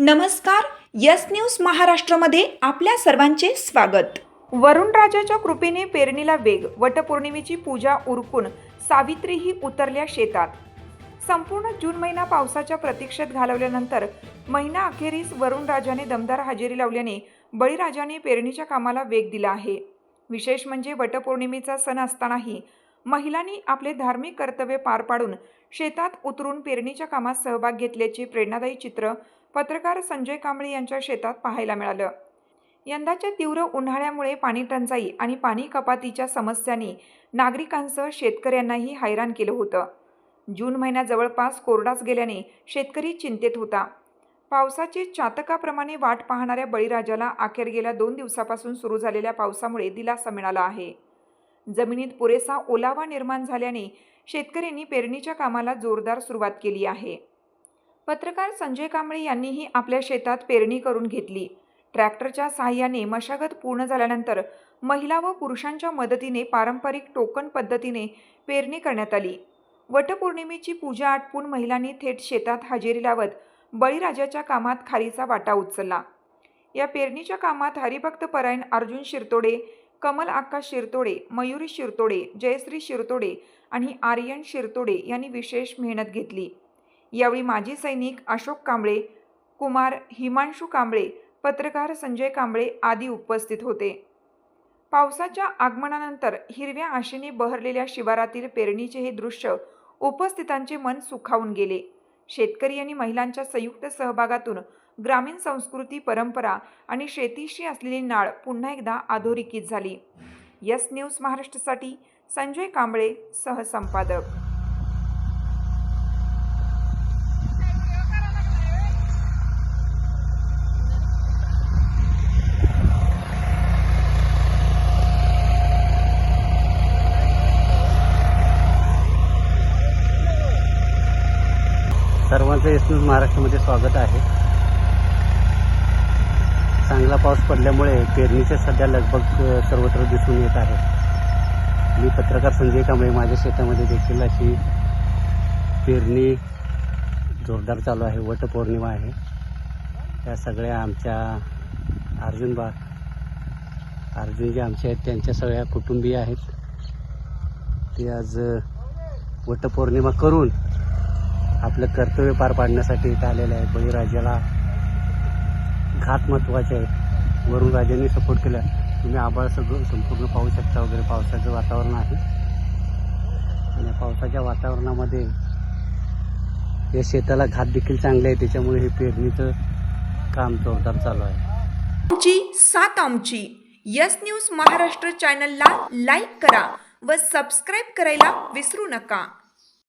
नमस्कार. Yes news महाराष्ट्रामध्ये आपल्या सर्वांचे स्वागत. वरुणराजाच्या कृपेने पेरणीला वेग. वटपौर्णिमेची पूजा उरकून सावित्रीही उतरल्या शेतात. संपूर्ण जून महिना पावसाच्या प्रतीक्षेत घालवल्यानंतर महिना अखेरीस वरुणराजाने दमदार हजेरी लावल्याने बळीराजाने पेरणीच्या कामाला वेग दिला आहे. विशेष म्हणजे वटपौर्णिमेचा सण असतानाही महिलांनी आपले धार्मिक कर्तव्य पार पाडून शेतात उतरून पेरणीच्या कामात सहभाग घेतल्याचे प्रेरणादायी चित्र पत्रकार संजय कांबळे यांच्या शेतात पाहायला मिळालं. यंदाच्या तीव्र उन्हाळ्यामुळे पाणी टंचाई आणि पाणी कपातीच्या समस्यांनी नागरिकांसह शेतकऱ्यांनाही हैराण केलं होतं. जून महिना जवळपास कोरडाच गेल्याने शेतकरी चिंतेत होता. पावसाची चातकाप्रमाणे वाट पाहणाऱ्या बळीराजाला अखेर गेल्या 2 दिवसापासून सुरू झालेल्या पावसामुळे दिलासा मिळाला आहे. जमिनीत पुरेसा ओलावा निर्माण झाल्याने शेतकऱ्यांनी पेरणीच्या कामाला जोरदार सुरुवात केली आहे. पत्रकार संजय कांबळे यांनीही आपल्या शेतात पेरणी करून घेतली. ट्रॅक्टरच्या साहाय्याने मशागत पूर्ण झाल्यानंतर महिला व पुरुषांच्या मदतीने पारंपरिक टोकन पद्धतीने पेरणी करण्यात आली. वटपौर्णिमेची पूजा आटपून महिलांनी थेट शेतात हजेरी लावत बळीराजाच्या कामात खारीचा वाटा उचलला. या पेरणीच्या कामात हरिभक्त परायण अर्जुन शिरतोडे, कमल आकाश शिरतोडे, मयुरी शिरतोडे, जयश्री शिरतोडे आणि आर्यन शिरतोडे यांनी विशेष मेहनत घेतली. यावेळी माजी सैनिक अशोक कांबळे, कुमार हिमांशू कांबळे, पत्रकार संजय कांबळे आदी उपस्थित होते. पावसाच्या आगमनानंतर हिरव्या आशेने बहरलेल्या शिवारातील पेरणीचे हे दृश्य उपस्थितांचे मन सुखावून गेले. शेतकरी आणि महिलांच्या संयुक्त सहभागातून ग्रामीण संस्कृती, परंपरा आणि शेतीशी असलेली नाळ पुन्हा एकदा अधोरेखित झाली. यस न्यूज महाराष्ट्रासाठी संजय कांबळे, सहसंपादक. सर्वांचं यस न्यूज महाराष्ट्रामध्ये स्वागत आहे. चांगला पाऊस पडल्यामुळे पेरणीचे सध्या लगबग सर्वत्र दिसून येत आहे. मी पत्रकार संजय कांबळे, माझ्या शेतामध्ये देखील अशी पेरणी जोरदार चालू आहे. वटपौर्णिमा आहे. त्या सगळ्या आमच्या अर्जुन जे आमचे आहेत त्यांच्या सगळ्या कुटुंबीय आहेत. ते आज वटपौर्णिमा करून आपलं कर्तव्य पार पाडण्यासाठी इथं आलेलं आहे. बळीराजाला घात महत्त्वाचे आहेत. वरुणराजांनी सपोर्ट केला. तुम्ही आभाळ सगळं संपूर्ण पाहू शकता वगैरे. पावसाचं वातावरण आहे आणि पावसाच्या वातावरणामध्ये या शेताला घात देखील चांगले आहे. त्याच्यामुळे हे पेरणीचं काम जोरदार चालू आहे. आमची साथ आमची. यस न्यूज महाराष्ट्र चॅनलला लाईक करा व सबस्क्राईब करायला विसरू नका.